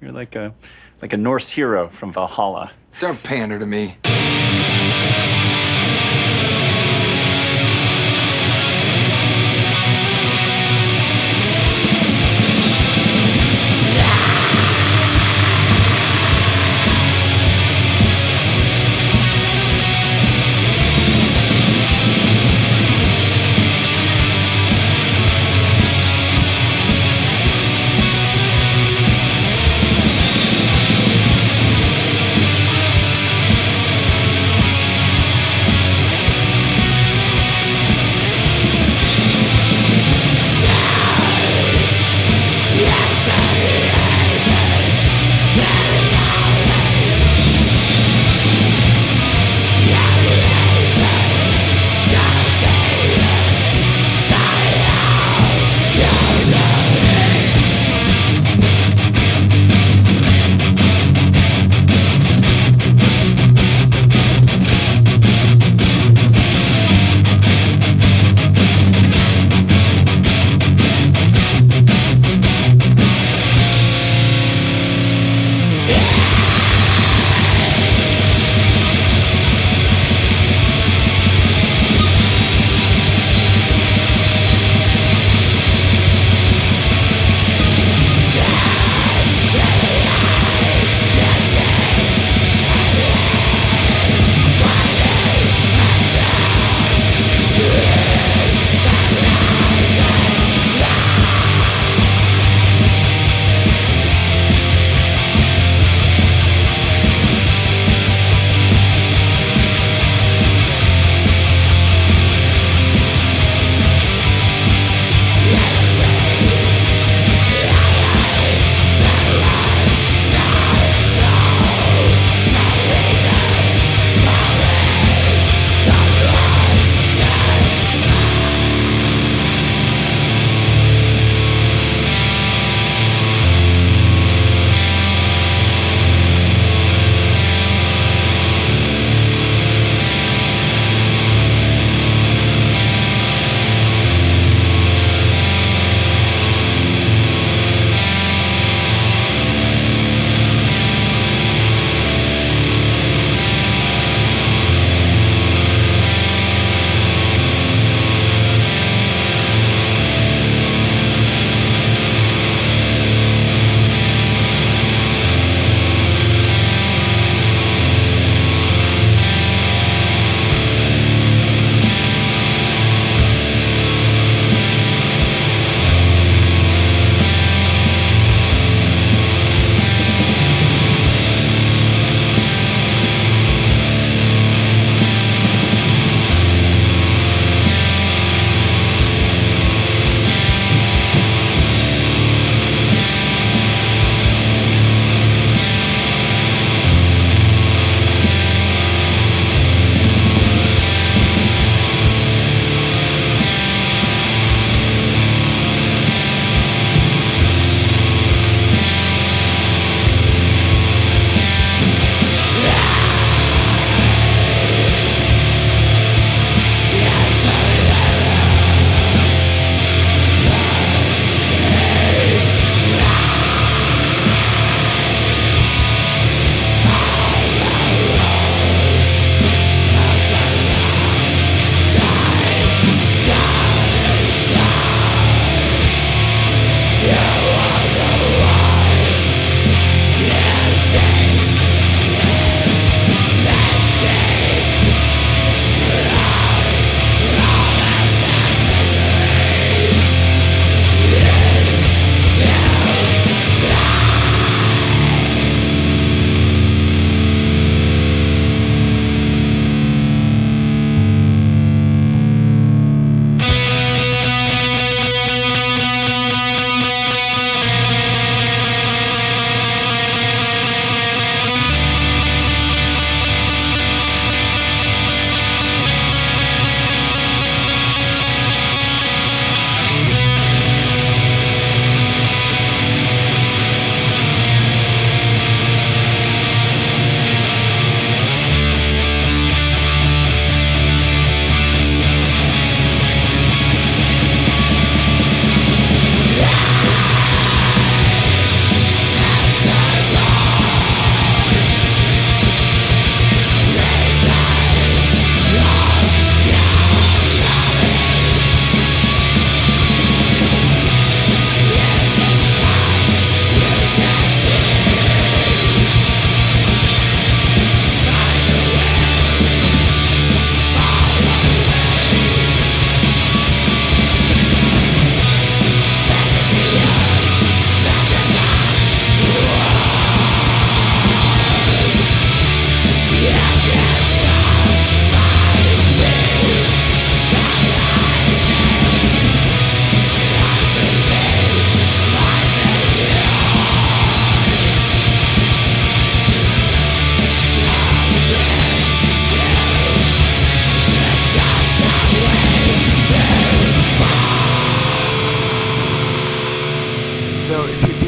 You're like a Norse hero from Valhalla. Don't pander to me.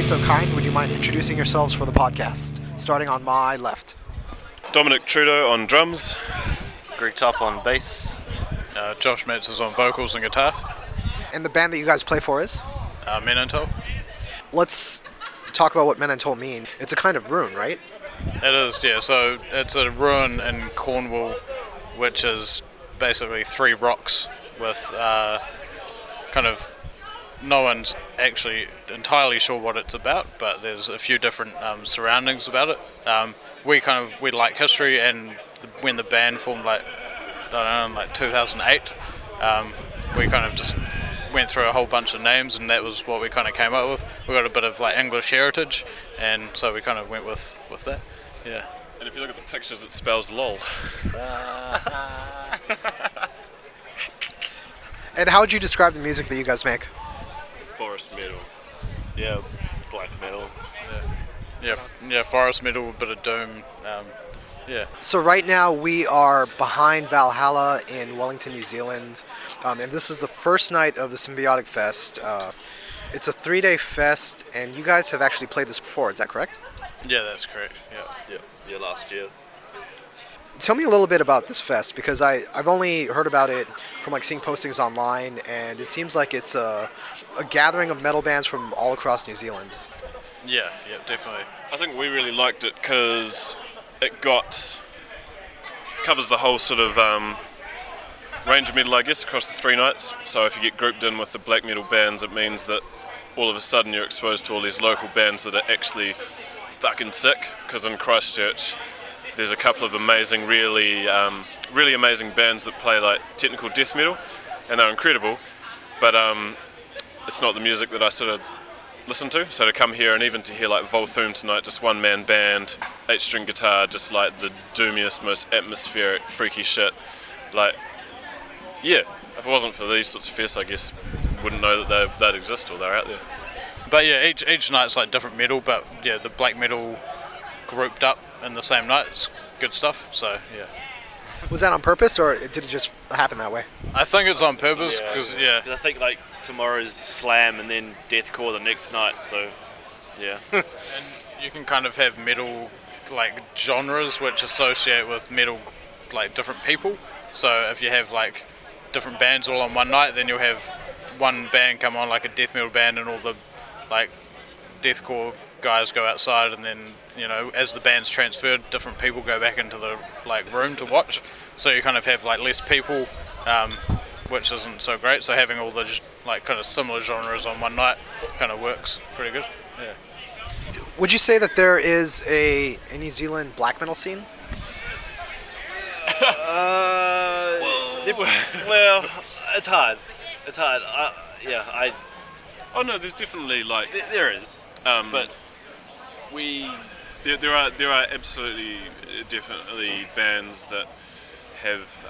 so kind, would you mind introducing yourselves for the podcast? Starting on my left. Dominic Trudeau on drums. Greg Top on bass. Josh Metz is on vocals and guitar. And the band that you guys play for is? Men An Tol. Let's talk about what Men An Tol mean. It's a kind of rune, right? It is, yeah. So it's a ruin in Cornwall, which is basically 3 rocks with kind of no one's actually entirely sure what it's about, but there's a few different surroundings about it. We like history, and when the band formed, like 2008, we kind of just went through a whole bunch of names, and that was what we kind of came up with. We got a bit of like English heritage, and so we kind of went with that. Yeah. And if you look at the pictures, it spells lol. And how would you describe the music that you guys make? Forest metal. Yeah, black metal. Yeah, forest metal, a bit of doom. Yeah. So right now we are behind Valhalla in Wellington, New Zealand, and this is the first night of the Symbiotic Fest. It's a 3-day fest, and you guys have actually played this before, is that correct? Yeah, that's correct. Yeah, last year. Tell me a little bit about this fest, because I've only heard about it from like seeing postings online, and it seems like it's a gathering of metal bands from all across New Zealand. Yeah, definitely. I think we really liked it because it covers the whole sort of range of metal, I guess, across the 3 nights. So if you get grouped in with the black metal bands, it means that all of a sudden you're exposed to all these local bands that are actually fucking sick. Because in Christchurch, there's a couple of amazing, really amazing bands that play like technical death metal, and they're incredible. But it's not the music that I sort of listen to. So to come here and even to hear like Volthoom tonight, just 1-man band, 8-string guitar, just like the doomiest, most atmospheric, freaky shit. Like, yeah, if it wasn't for these sorts of fests, I guess wouldn't know that they'd exist or they're out there. But yeah, each night's like different metal, but yeah, the black metal grouped up in the same night, it's good stuff. So yeah. Was that on purpose, or did it just happen that way? I think it's on purpose because I think like tomorrow's slam and then deathcore the next night. So yeah. And you can kind of have metal like genres which associate with metal, like different people. So if you have like different bands all on one night, then you'll have one band come on, like a death metal band, and all the like deathcore guys go outside, and then, you know, as the band's transferred, different people go back into the like room to watch. So you kind of have like less people, which isn't so great. So having all the like kind of similar genres on one night kind of works pretty good. Yeah. Would you say that there is a New Zealand black metal scene? Well, it's hard. Oh no, there's definitely like There is, but there are absolutely definitely bands that have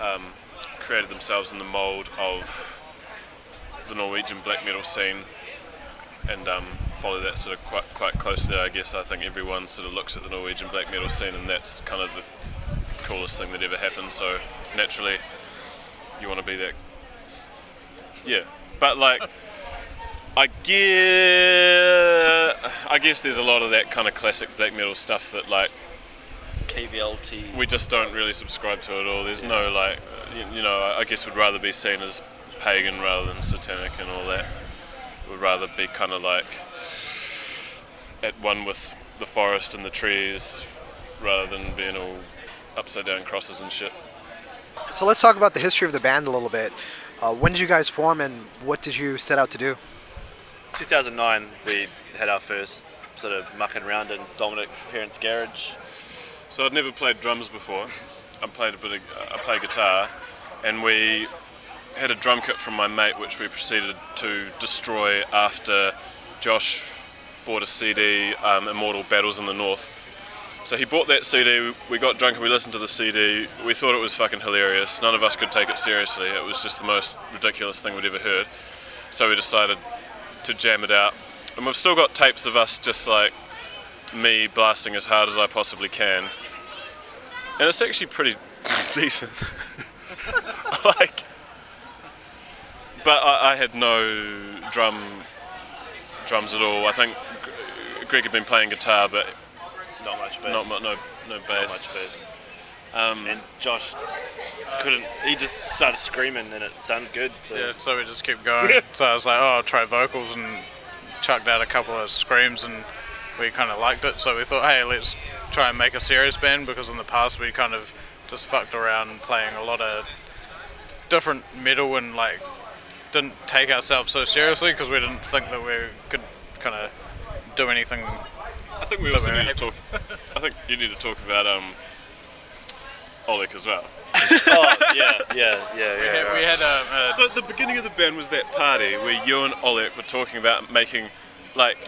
created themselves in the mould of the Norwegian black metal scene and follow that sort of quite closely. I guess I think everyone sort of looks at the Norwegian black metal scene, and that's kind of the coolest thing that ever happened. So naturally, you want to be that. Yeah, but like. I guess there's a lot of that kind of classic black metal stuff that like KVLT. we just don't really subscribe to at all. There's no like, you know, I guess would rather be seen as pagan rather than satanic and all that. Would rather be kind of like at one with the forest and the trees rather than being all upside down crosses and shit. So let's talk about the history of the band a little bit. When did you guys form, and what did you set out to do? 2009, we had our first sort of mucking around in Dominic's parents' garage. So I'd never played drums before. I play guitar, and we had a drum kit from my mate, which we proceeded to destroy after Josh bought a CD, Immortal Battles in the North. So he bought that CD, we got drunk and we listened to the CD, we thought it was fucking hilarious, none of us could take it seriously, it was just the most ridiculous thing we'd ever heard. So we decided to jam it out, and we've still got tapes of us just like me blasting as hard as I possibly can, and it's actually pretty decent. Like, but I had no drums at all. I think Greg had been playing guitar, but Not much bass. no Not bass. much bass. Um, And Josh couldn't. He just started screaming, and it sounded good. So Yeah, so we just kept going. So I was like, oh, I'll try vocals, and chucked out a couple of screams, and we kind of liked it. So we thought, hey, let's try and make a serious band, because in the past we kind of just fucked around playing a lot of different metal and like didn't take ourselves so seriously because we didn't think that we could kind of do anything. I think we But also we're need to talk. I think you need to talk about Oleg as well. oh yeah. We had a So at the beginning of the band was that party where you and Oleg were talking about making, like,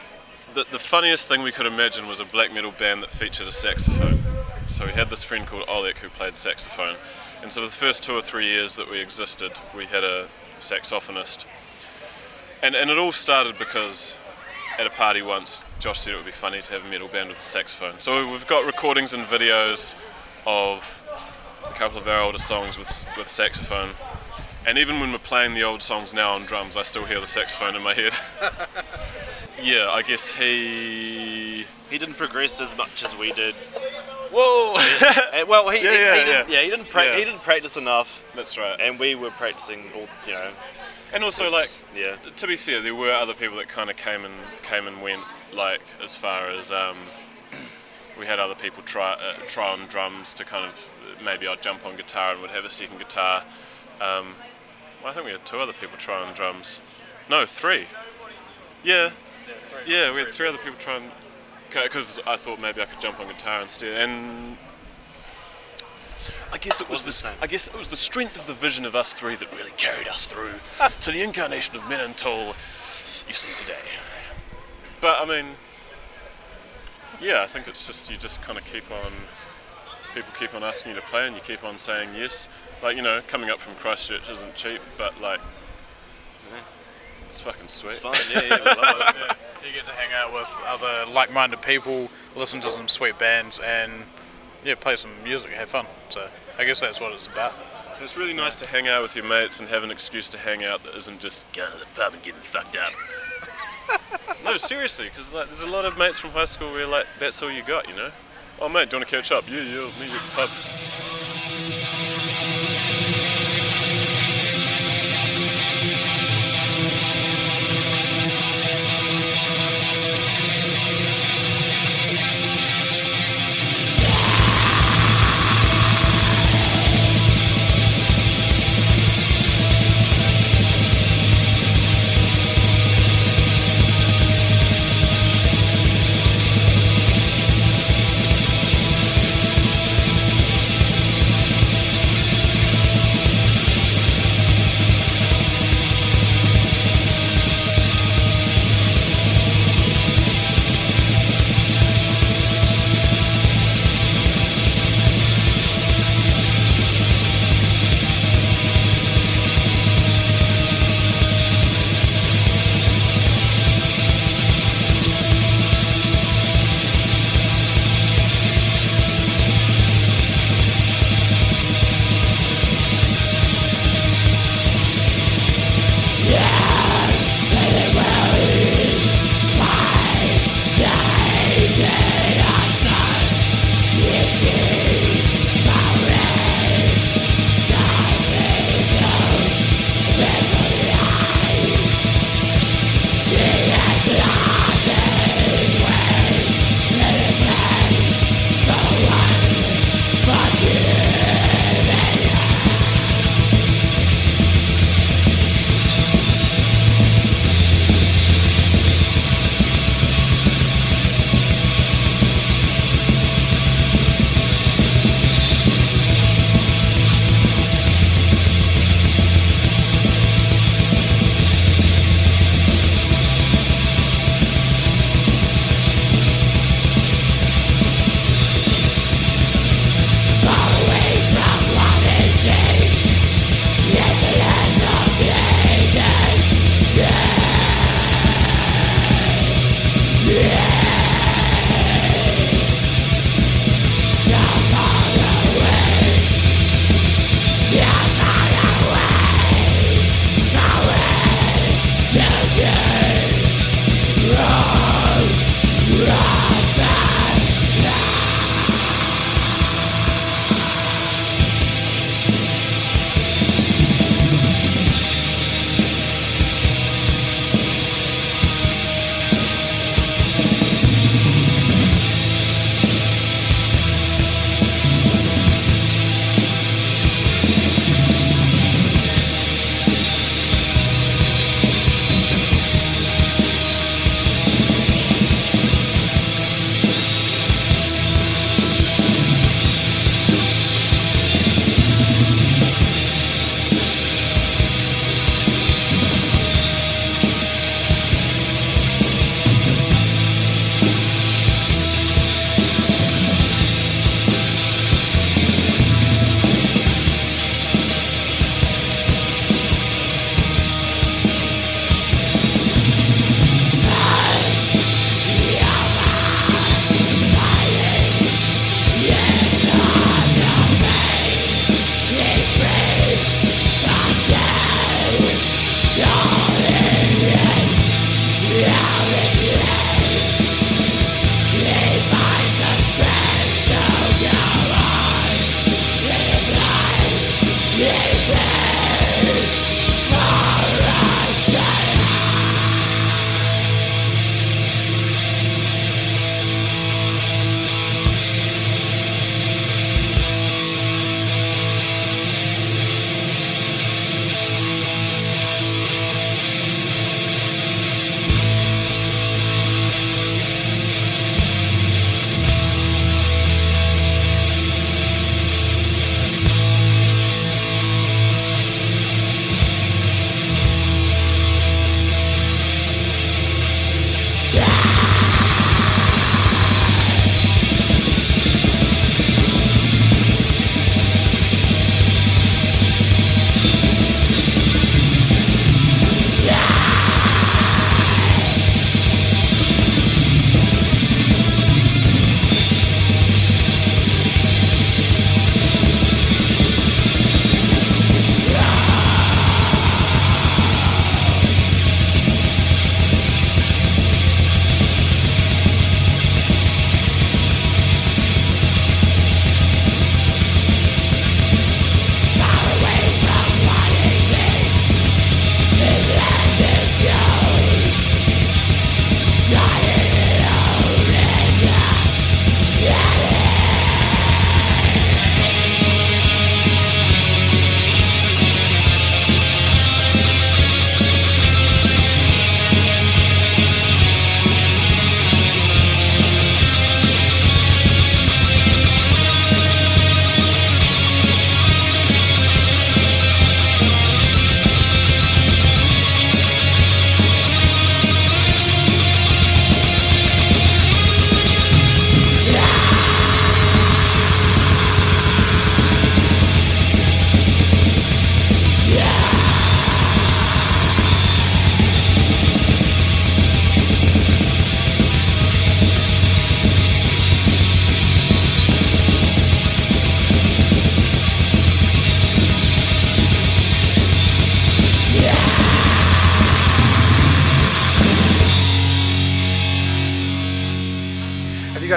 the funniest thing we could imagine was a black metal band that featured a saxophone. So we had this friend called Oleg who played saxophone, and so the first 2 or 3 years that we existed, we had a saxophonist. And it all started because at a party once, Josh said it would be funny to have a metal band with a saxophone. So we've got recordings and videos of a couple of our older songs with saxophone. And even when we're playing the old songs now on drums, I still hear the saxophone in my head. Yeah, I guess he didn't progress as much as we did. Whoa! Well, he Yeah. didn't he didn't practice enough, That's right. and we were practicing all. And also, It's like, just- yeah. to be fair, there were other people that kind of came and went. Like, as far as we had other people try on drums to kind of, maybe I'd jump on guitar and would have a second guitar. Well, I think we had 2 other people try on drums. No, 3. Yeah, we had 3 other people try on, because I thought maybe I could jump on guitar instead. And I guess it was the strength of the vision of us 3 that really carried us through to the incarnation of Men An Tol you see today. But I mean, yeah, I think it's just, you just kind of people keep on asking you to play and you keep on saying yes. Like, coming up from Christchurch isn't cheap, but like, it's fucking sweet. It's fun. Yeah, we love it. you get to hang out with other like-minded people, listen to some sweet bands, and play some music, have fun. So I guess that's what it's about. It's really nice to hang out with your mates and have an excuse to hang out that isn't just going to the pub and getting fucked up. No, seriously, because like, there's a lot of mates from high school where like that's all you got, Oh mate, do you want to catch up? Yeah, meet you at the pub.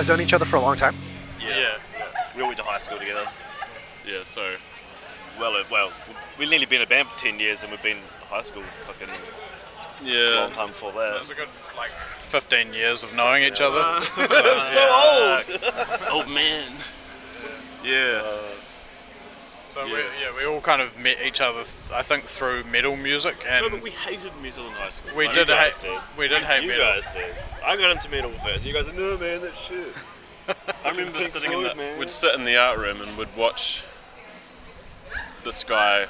guys known each other for a long time? Yeah. We all went to high school together. Yeah, so Well, we've nearly been a band for 10 years, and we've been in high school fucking a long time before that. It's a good 15 years of knowing each other. So old! Old man. yeah. So we all kind of met each other, I think, through metal music, and No, but we hated metal in high school. we Like, did you guys hate did. we did hate You metal. guys did. I got into metal first. You guys are, no man, that's shit. I remember Pink sitting Floyd, in man. we'd sit in the art room and would watch this guy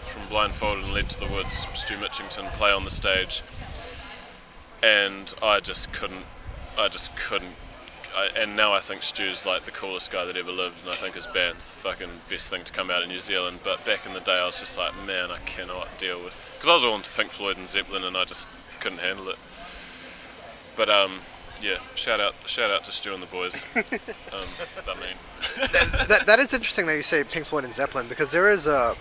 from Blindfolded and Led to the Woods, Stu Mitchington, play on the stage, and I just couldn't. And now I think Stu's like the coolest guy that ever lived, and I think his band's the fucking best thing to come out of New Zealand. But back in the day, I was just like, man, I cannot deal with, because I was all into Pink Floyd and Zeppelin, and I just couldn't handle it. But yeah, shout out to Stu and the boys. I mean, That is interesting that you say Pink Floyd and Zeppelin, because there is I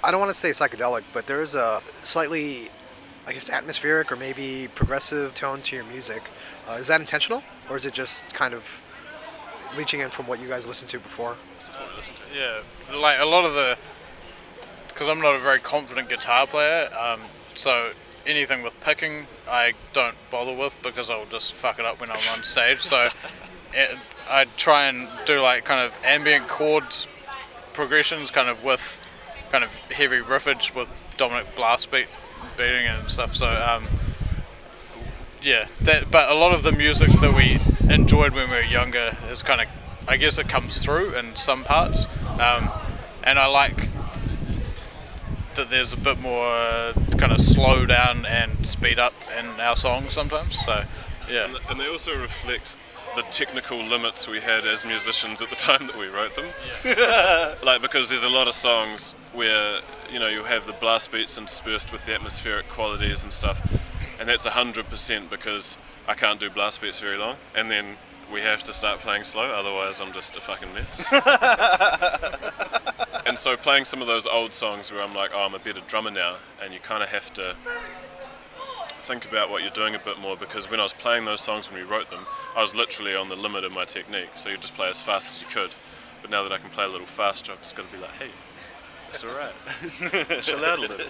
don't want to say psychedelic, but there is a slightly, I guess, atmospheric or maybe progressive tone to your music. Is that intentional, or is it just kind of leeching in from what you guys listened to before? this is what we listen to. Yeah, like a lot of because I'm not a very confident guitar player, so anything with picking I don't bother with, because I'll just fuck it up when I'm on stage. So I try and do like kind of ambient chords progressions, kind of with kind of heavy riffage with dominant blast beating and stuff. So yeah, but a lot of the music that we enjoyed when we were younger is kind of, I guess it comes through in some parts, and I like that there's a bit more kind of slow down and speed up in our songs sometimes. So yeah, And they also reflect the technical limits we had as musicians at the time that we wrote them. Like, because there's a lot of songs where, you know, you have the blast beats interspersed with the atmospheric qualities and stuff, and that's 100% because I can't do blast beats very long, and then we have to start playing slow, otherwise I'm just a fucking mess. And so playing some of those old songs where I'm like, oh, I'm a better drummer now, and you kind of have to think about what you're doing a bit more, because when I was playing those songs when we wrote them, I was literally on the limit of my technique, so you just play as fast as you could. But now that I can play a little faster, I've just got to be like, hey, it's alright. Chill out a little.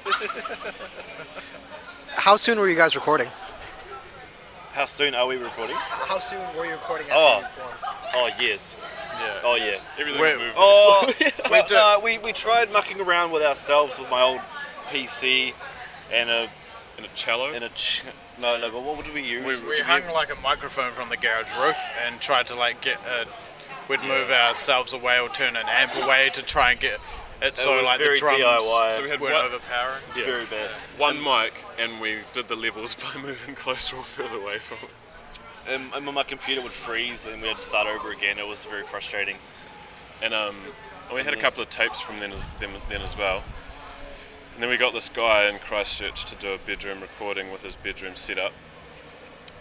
How soon were you guys recording? How soon are we recording? How soon were you recording Oh. after you formed? Oh, years. yeah. Oh, yeah. Everything Wait, moved. Oh, well, we tried mucking around with ourselves with my old PC and a In a cello? no, but what did we use? We hung like a microphone from the garage roof and tried to like we'd move ourselves away or turn an amp away to try and get it so was like the very drums DIY. So we had weren't one- overpowering. It's very bad. One mic, and we did the levels by moving closer or further away from it. And my computer would freeze and we had to start over again. It was very frustrating. And we had a couple of tapes from then as well. And then we got this guy in Christchurch to do a bedroom recording with his bedroom set up.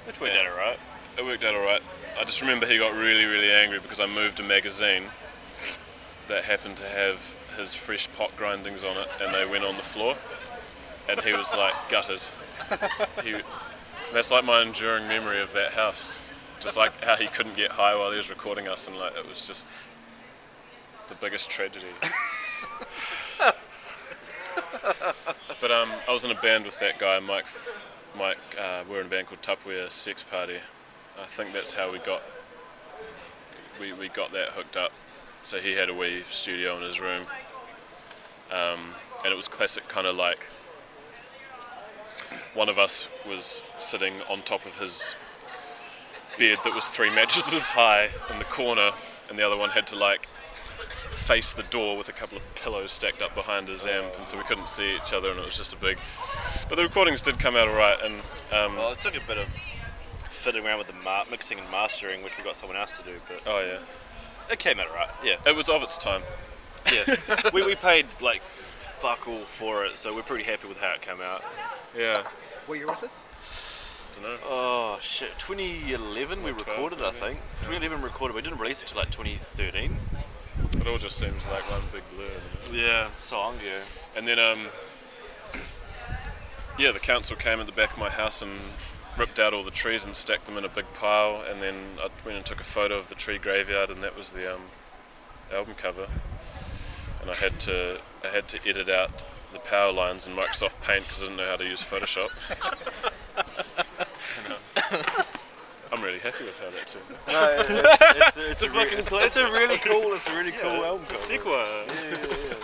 Which worked out alright. It worked out alright. I just remember he got really, really angry because I moved a magazine that happened to have his fresh pot grindings on it, and they went on the floor. And he was like gutted. That's like my enduring memory of that house. Just like how he couldn't get high while he was recording us, and like it was just the biggest tragedy. But I was in a band with that guy, Mike. We were in a band called Tupperware Sex Party. I think that's how we got that hooked up. So he had a wee studio in his room, and it was classic kind of like one of us was sitting on top of his bed that was 3 mattresses high in the corner, and the other one had to like face the door with a couple of pillows stacked up behind his amp, and so we couldn't see each other, and it was just a big. But the recordings did come out alright, and Well, it took a bit of fiddling around with the mixing and mastering, which we got someone else to do, but oh yeah, it came out alright. Yeah, it was of its time. yeah. we paid like fuck all for it, so we're pretty happy with how it came out. Yeah, What year was this? I don't know. Oh shit, 2011 we 12, recorded, I maybe. think. 2011 recorded. We didn't release it till like 2013. It all just seems like one big blur. You know? Yeah, so long ago. And then yeah, the council came at the back of my house and ripped out all the trees and stacked them in a big pile, and then I went and took a photo of the tree graveyard, and that was the album cover. And I had to edit out the power lines in Microsoft Paint because I didn't know how to use Photoshop. I'm really happy with how that turned out. No, it's a fucking classic. It's a really cool album. It's a cover. sequel. Yeah.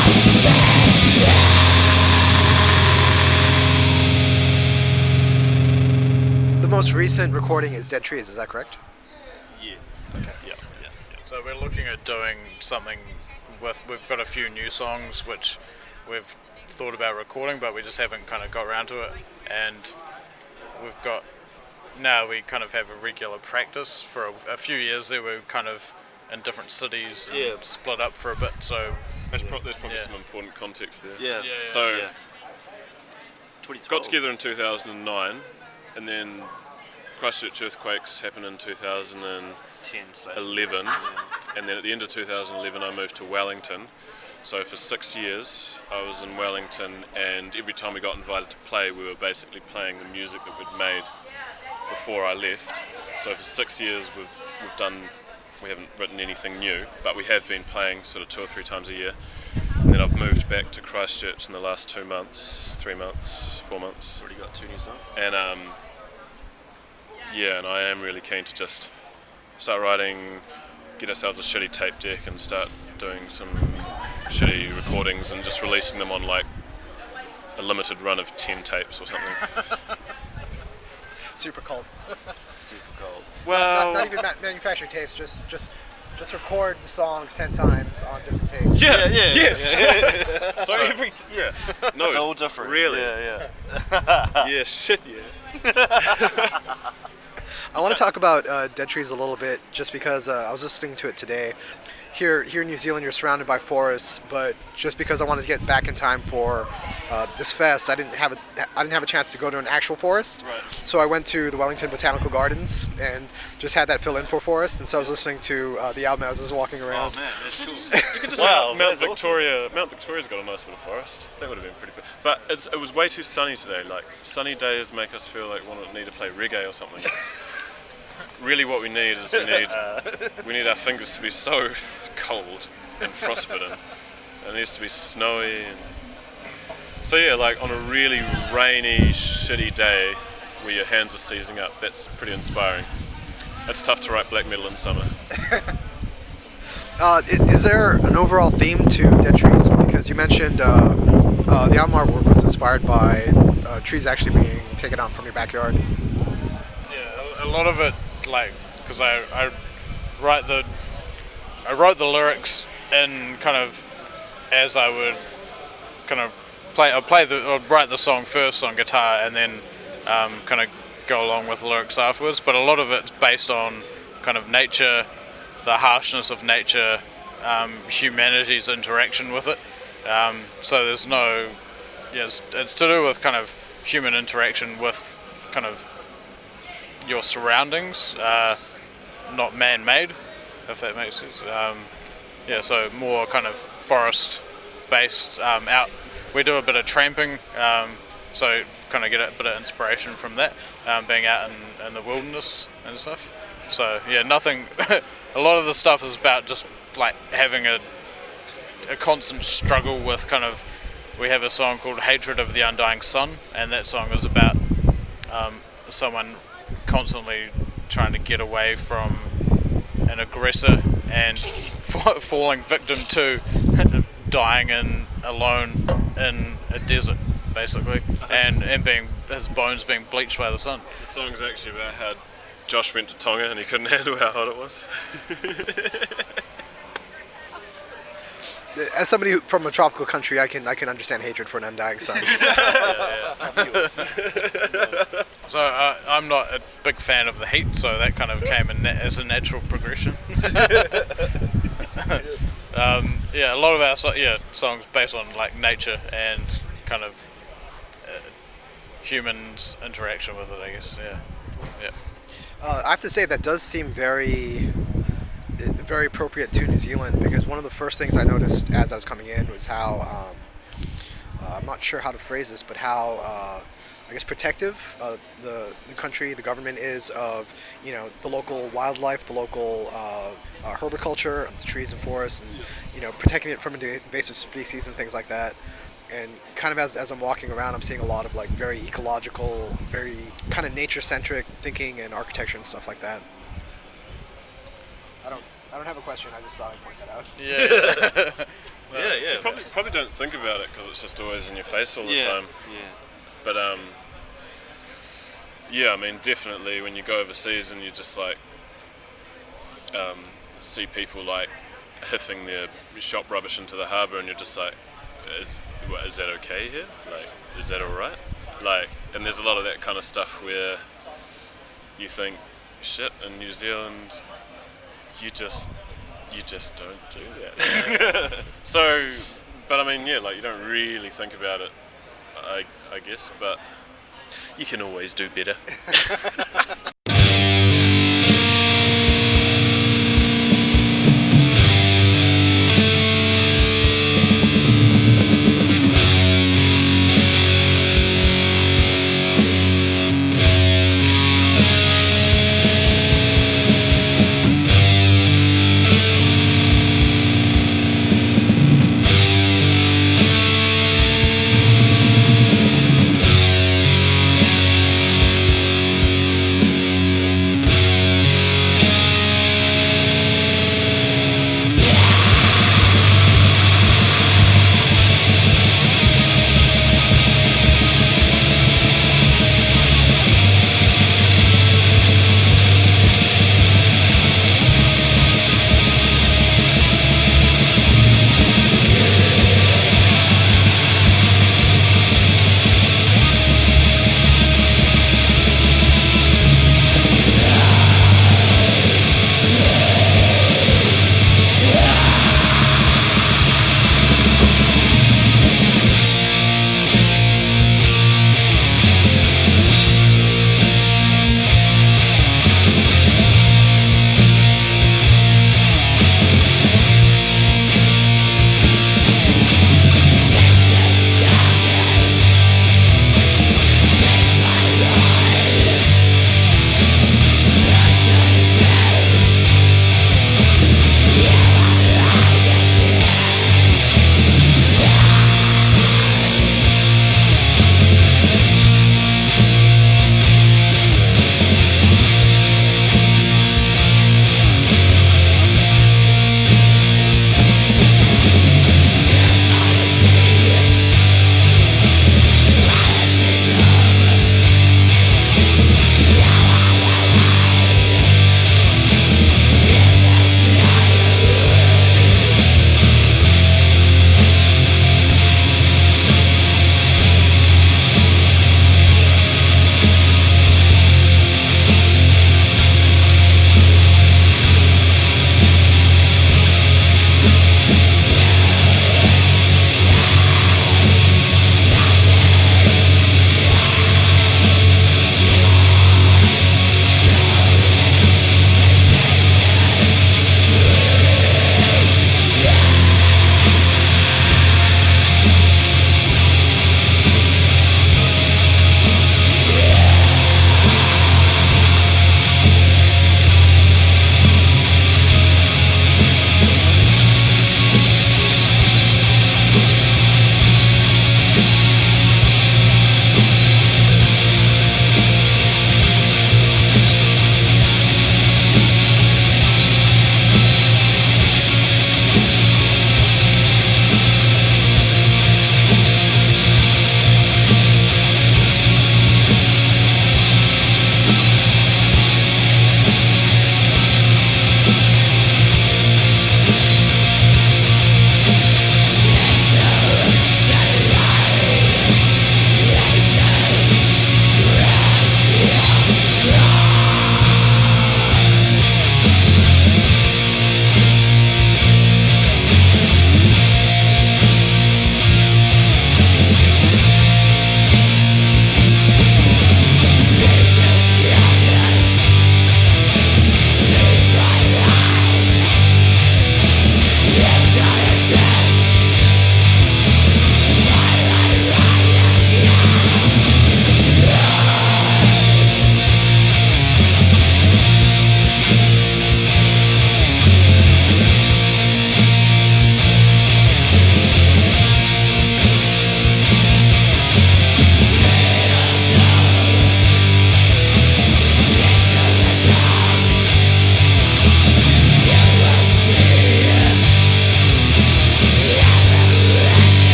Freedom, most recent recording is Dead Trees, is that correct? Yes. Okay. Yeah. So we're looking at doing something we've got a few new songs which we've thought about recording, but we just haven't kind of got around to it. And now we kind of have a regular practice. For a few years there, we were kind of in different cities and split up for a bit. So there's probably some important context there. Yeah. So 2012. got together in 2009, and then Christchurch earthquakes happened in 2011, and then at the end of 2011 I moved to Wellington. So for 6 years I was in Wellington, and every time we got invited to play, we were basically playing the music that we'd made before I left. So for 6 years we haven't written anything new, but we have been playing sort of 2 or 3 times a year. And then I've moved back to Christchurch in the last 2 months, 3 months, 4 months. Already got 2 new songs. And and I am really keen to just start writing, get ourselves a shitty tape deck and start doing some shitty recordings and just releasing them on like a limited run of 10 tapes or something. Super cold. Super cold. Well, not even manufactured tapes, just record the songs 10 times on different tapes. yeah, Yeah. yes. So every no, It's all different. really, Yeah. yeah, shit, yeah. I want to talk about Dead Trees a little bit, just because I was listening to it today. Here in New Zealand, you're surrounded by forests, but just because I wanted to get back in time for this fest, I didn't have a chance to go to an actual forest. Right. So I went to the Wellington Botanical Gardens and just had that fill in for forest. And so I was listening to the album as I was walking around. Oh man, that's cool. You could just Wow, Mount that's Victoria. Mount Victoria's got a nice bit of forest. That would have been pretty cool. But it was way too sunny today. Like sunny days make us feel like we need to play reggae or something. Really, what we need is we need our fingers to be so cold and frostbitten. It needs to be snowy. So yeah, like on a really rainy, shitty day where your hands are seizing up, that's pretty inspiring. It's tough to write black metal in summer. Is there an overall theme to Dead Trees? Because you mentioned the album artwork was inspired by trees actually being taken out from your backyard. yeah, a lot of it, like, because I wrote the lyrics in kind of as I would kind of write the song first on guitar and then kind of go along with the lyrics afterwards. But a lot of it's based on kind of nature, the harshness of nature, humanity's interaction with it. So there's no, it's to do with kind of human interaction with kind of your surroundings, not man-made, if that makes sense. So more kind of forest-based. Out, we do a bit of tramping, so kind of get a bit of inspiration from that, being out in the wilderness and stuff. So yeah, nothing. A lot of the stuff is about just like having a constant struggle with kind of. We have a song called "Hatred of the Undying Sun," and that song is about someone constantly trying to get away from an aggressor and falling victim to dying alone in a desert, basically, and being his bones being bleached by the sun. The song's actually about how Josh went to Tonga and he couldn't handle how hot it was. As somebody from a tropical country, I can understand hatred for an undying sun. So I'm not a big fan of the heat, so that kind of came in as a natural progression. A lot of our songs based on like nature and kind of humans' interaction with it, I guess. I have to say that does seem very appropriate to New Zealand, because one of the first things I noticed as I was coming in was how I'm not sure how to phrase this, but how I guess protective the country, the government is of the local wildlife, the local herbiculture, the trees and forests, and protecting it from invasive species and things like that. And kind of as I'm walking around, I'm seeing a lot of like very ecological, very kind of nature-centric thinking and architecture and stuff like that. I don't have a question. I just thought I'd point that out. You probably don't think about it because it's just always in your face all the time. Yeah. But Yeah, I mean, definitely when you go overseas and you just like see people like hiffing their shop rubbish into the harbour, and you're just like, is that okay here? Like, is that all right? Like, and there's a lot of that kind of stuff where you think, shit, in New Zealand, you just don't do that. So, but I mean, yeah, like you don't really think about it, I guess, but you can always do better.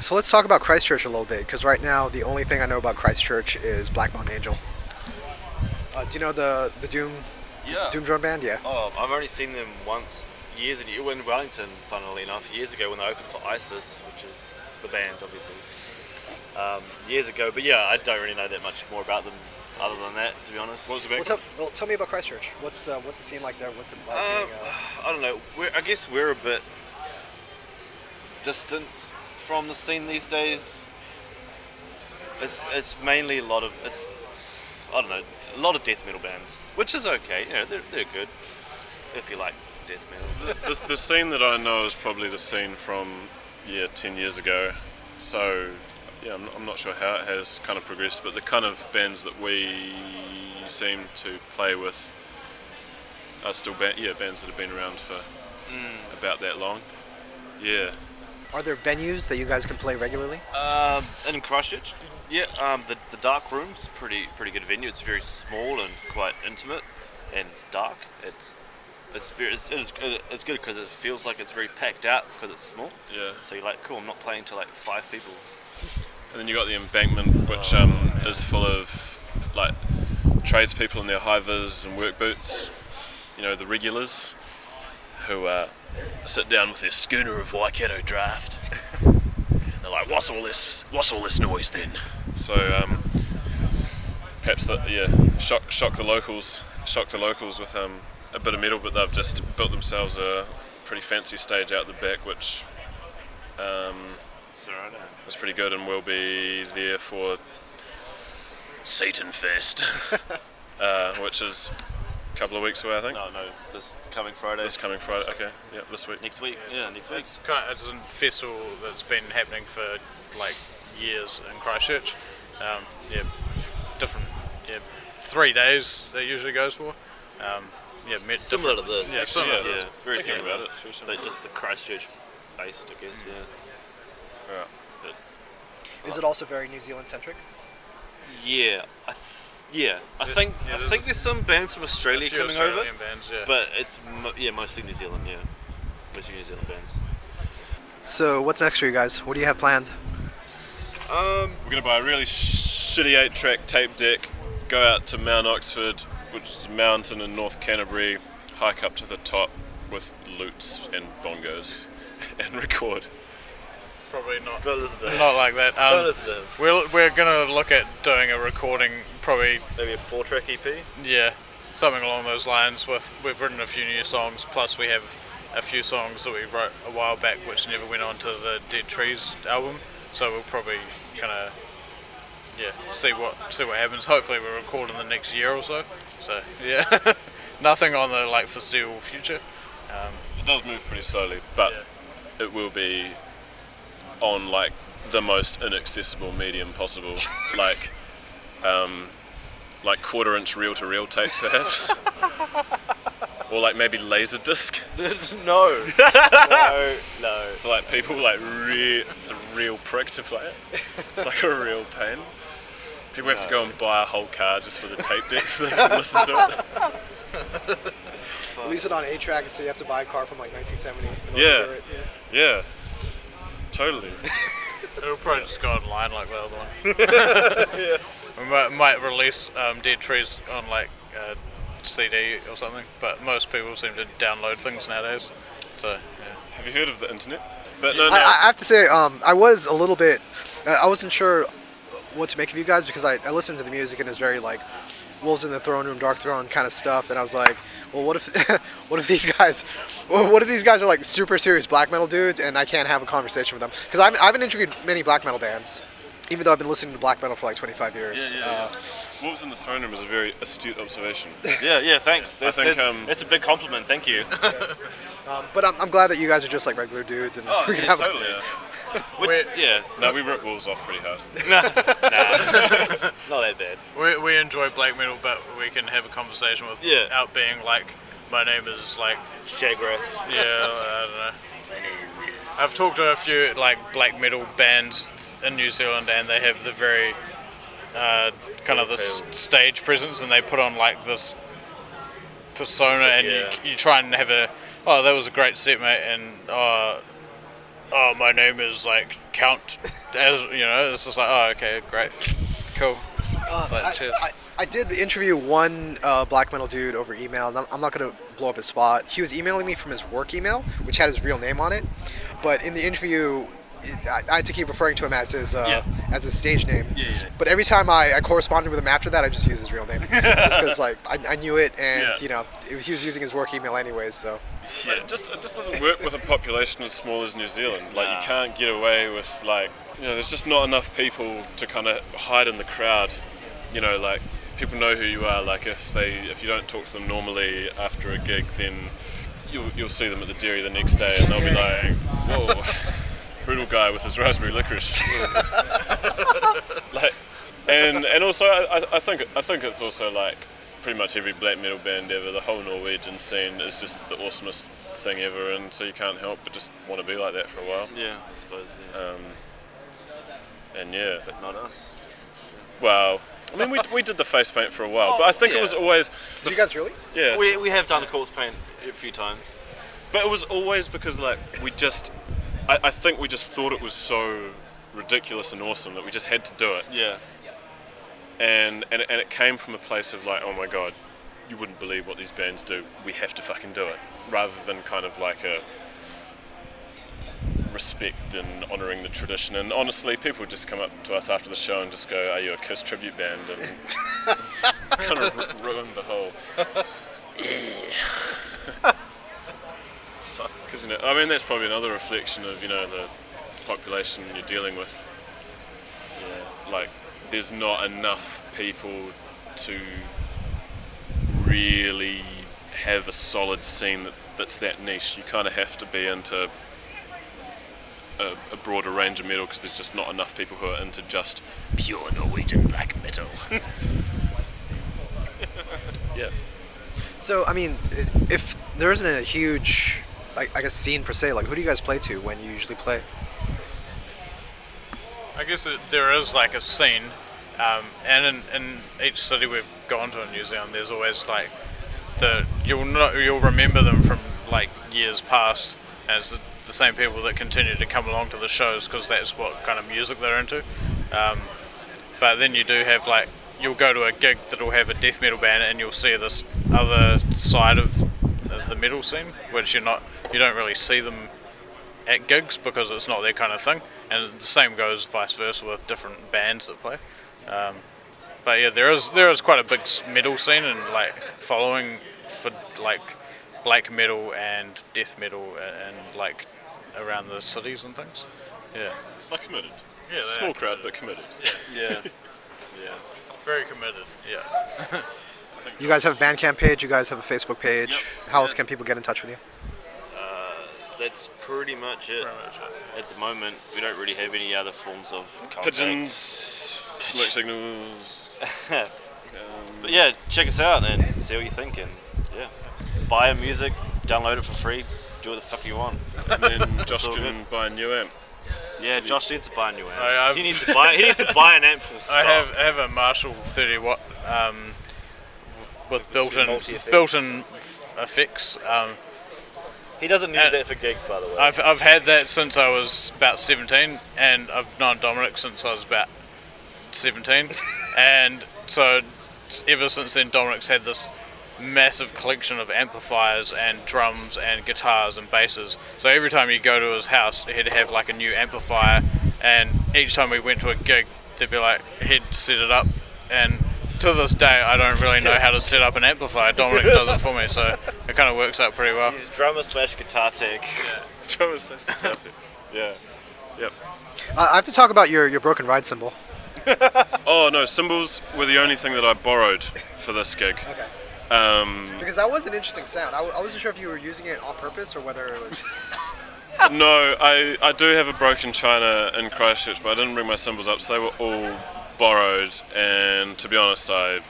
So let's talk about Christchurch a little bit, because right now the only thing I know about Christchurch is Black Mountain Angel. Do you know the Doom drum band? Yeah. Oh, I've only seen them once, years and years, in Wellington, funnily enough, years ago when they opened for ISIS, which is the band, obviously. Years ago, but yeah, I don't really know that much more about them other than that, to be honest. What was the band? Well, tell me about Christchurch. What's the scene like there? What's it like being, I don't know. I guess we're a bit distant from the scene these days. It's mainly a lot of death metal bands, which is okay. You know, they're good if you like death metal. The scene that I know is probably the scene from 10 years ago. So yeah, I'm not sure how it has kind of progressed, but the kind of bands that we seem to play with are still bands that have been around for about that long. Yeah. Are there venues that you guys can play regularly? In Christchurch, yeah. The Dark Room's pretty good venue. It's very small and quite intimate and dark. It's good because it feels like it's very packed out because it's small. Yeah. So you're like, cool. I'm not playing to like 5 people. And then you got the Embankment, which is full of like tradespeople in their high-vis and work boots. You know, the regulars who sit down with their schooner of Waikato draft. They're like, what's all this noise then? So perhaps shock the locals with a bit of metal, but they've just built themselves a pretty fancy stage out the back, which is pretty good, and we'll be there for Satan Fest, which is a couple of weeks away, I think. No, this coming Friday. Okay, yeah, this week. Next week, yeah, next week. It's a festival that's been happening for like years in Christchurch. Different 3 days that usually goes for. Similar to this. Yeah, similar. Yeah, very Thinking similar. about it, it's very similar. But just the Christchurch based, I guess. Yeah. Right. Is it also very New Zealand centric? Yeah, I think there's some bands from Australia coming over, bands, yeah. but it's mostly New Zealand. Yeah, mostly New Zealand bands. So what's next for you guys? What do you have planned? We're going to buy a really shitty 8-track tape deck, go out to Mount Oxford, which is a mountain in North Canterbury, hike up to the top with lutes and bongos, and record. Probably not. Don't listen to him. Not like that. Don't listen to him. We're gonna look at doing a recording, probably. Maybe a 4-track EP. Yeah, something along those lines. We've written a few new songs, plus we have a few songs that we wrote a while back, which never went onto the Dead Trees album. So we'll probably kind of see what happens. Hopefully we'll record in the next year or so. So yeah, nothing on the like foreseeable future. It does move pretty slowly, but it will be on like the most inaccessible medium possible, like 1/4-inch reel-to-reel tape perhaps, or like maybe laser disc. No. So like people it's a real prick to play it. It's like a real pain. People have to go and buy a whole car just for the tape deck so they can listen to it. Release it on 8-track, so you have to buy a car from like 1970. Yeah. To do it. Yeah. Totally. It'll probably just go online like the other one. We might release Dead Trees on like CD or something, but most people seem to download things nowadays. So yeah. Have you heard of the internet? But no. I have to say, I was a little bit. I wasn't sure what to make of you guys because I listened to the music and it's very like Wolves in the Throne Room, Dark Throne kind of stuff, and I was like, well, what if these guys are like super serious black metal dudes, and I can't have a conversation with them because I haven't interviewed many black metal bands, even though I've been listening to black metal for like 25 years. Wolves in the Throne Room is a very astute observation. Yeah, thanks. That's a big compliment. Thank you. But I'm glad that you guys are just like regular dudes, and we can have totally. No, we rip Wolves off pretty hard. Nah, not that bad. We enjoy black metal, but we can have a conversation without being like, my name is like Shagrath. Yeah, I don't know. I've talked to a few like black metal bands in New Zealand, and they have the very kind of this stage presence, and they put on like this persona, and you try and have that was a great set, mate, and my name is like Count as you know, it's just like, oh, okay, great, cool. It's like, cheers. I did interview one black metal dude over email. And I'm not going to blow up his spot. He was emailing me from his work email, which had his real name on it. But in the interview, I had to keep referring to him as his stage name. Yeah. But every time I corresponded with him after that, I just used his real name. Just because like I knew it, and he was using his work email anyways. So Yeah, it just doesn't work with a population as small as New Zealand. Like, you can't get away with, like, there's just not enough people to kind of hide in the crowd. Like, people know who you are. Like, if you don't talk to them normally after a gig, then you'll see them at the dairy the next day, and they'll be like, whoa, brutal guy with his raspberry licorice. Like, and also I think it's also like pretty much every black metal band ever. The whole Norwegian scene is just the awesomest thing ever, and so you can't help but just want to be like that for a while. Yeah, I suppose. Yeah. And yeah, But not us. well, I mean, we did the face paint for a while, but I think it was always. did you guys really? Yeah. We have done the corpse paint a few times. But it was always because, like, I think we just thought it was so ridiculous and awesome that we just had to do it. Yeah. And it came from a place of like, oh my god, you wouldn't believe what these bands do. We have to fucking do it. Rather than kind of like a respect and honouring the tradition. And honestly, people would just come up to us after the show and just go, are you a Kiss tribute band? And kind of ruin the whole... Because, I mean, that's probably another reflection of, the population you're dealing with. Yeah, like, there's not enough people to really have a solid scene that's that niche. You kind of have to be into a broader range of metal because there's just not enough people who are into just pure Norwegian black metal. Yeah. So I mean, if there isn't a huge, I guess, scene per se, like who do you guys play to when you usually play? I guess there is like a scene, and in each city we've gone to in New Zealand, there's always like you'll remember them from like years past as the same people that continue to come along to the shows because that's what kind of music they're into. But then you do have like you'll go to a gig that'll have a death metal band and you'll see this other side of the metal scene, which you don't really see them at gigs because it's not their kind of thing, and the same goes vice versa with different bands that play. But yeah, there is quite a big metal scene and like following for like black metal and death metal and like around the cities and things. Yeah, Like committed. yeah, Small crowd, but committed. Yeah. very committed. Yeah. You guys have a Bandcamp page. You guys have a Facebook page. Yep. How else can people get in touch with you? That's pretty much it. At the moment, we don't really have any other forms of contact. Pigeons, smoke signals. But yeah, check us out and see what you think, and yeah, buy our music, download it for free, do what the fuck you want. And then Josh all can buy a new amp. Yeah, Josh needs to buy a new amp. I've- He needs to buy an amp full stop. I have a Marshall 30 watt with multi-effect. built-in effects. He doesn't use that for gigs, by the way. I've had that since I was about 17, and I've known Dominic since I was about 17, and so ever since then Dominic's had this massive collection of amplifiers and drums and guitars and basses. So every time you go to his house, he'd have like a new amplifier, and each time we went to a gig, they'd be like, he'd set it up, and to this day I don't really know how to set up an amplifier. Dominic does it for me, so it kind of works out pretty well. He's drummer slash guitar tech. Drummer slash guitar tech. Yeah. Yep. I have to talk about your broken ride cymbal. Oh no, cymbals were the only thing that I borrowed for this gig. Okay. Um, Because that was an interesting sound. I wasn't sure if you were using it on purpose or whether it was. no, I do have a broken china in Christchurch, but I didn't bring my cymbals up, so they were all borrowed. And to be honest, it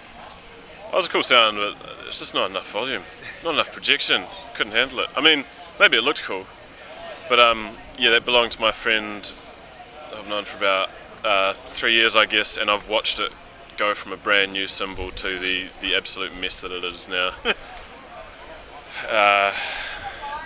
was a cool sound, but it's just not enough volume, not enough projection. Couldn't handle it. I mean, maybe it looked cool, but yeah, that belonged to my friend I've known for about 3 years, I guess, and I've watched it go from a brand new cymbal to the absolute mess that it is now.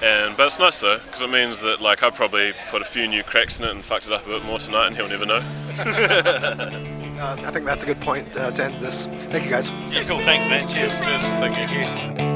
But it's nice though, because it means that like I probably put a few new cracks in it and fucked it up a bit more tonight, and he'll never know. I think that's a good point to end this. Thank you, guys. Yeah, cool. Thanks, man. Cheers. Cheers. Thank you.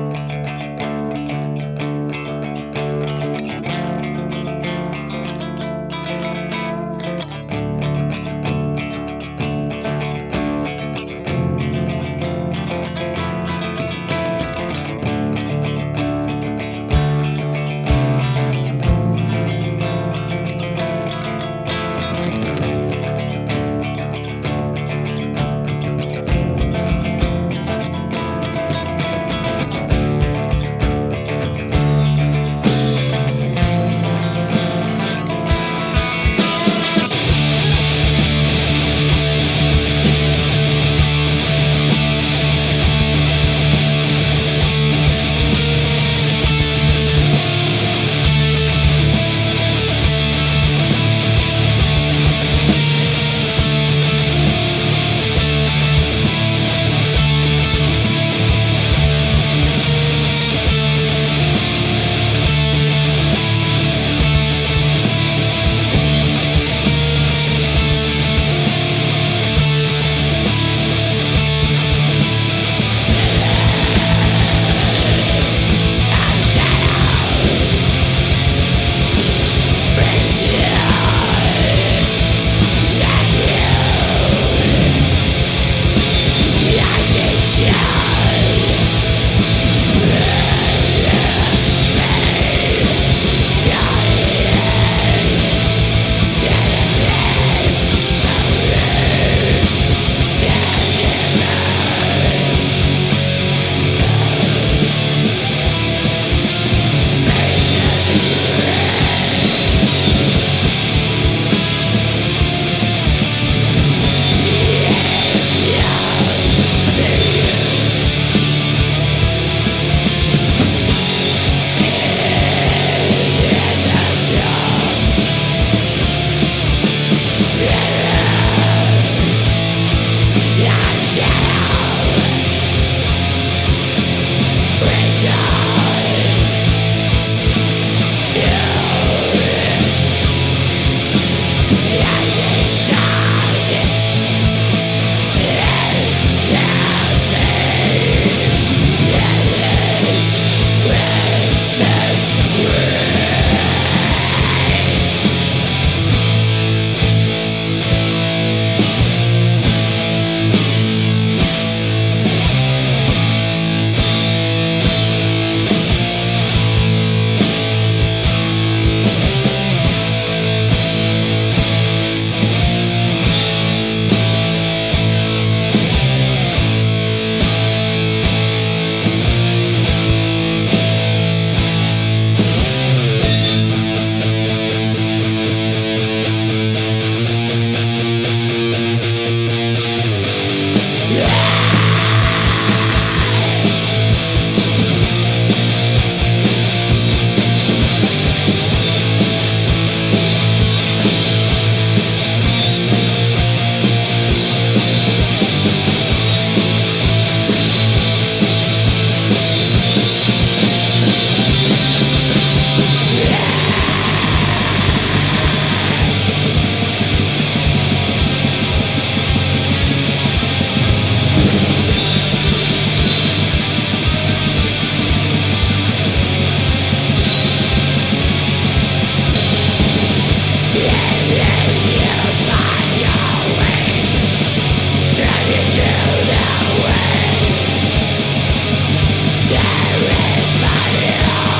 There is money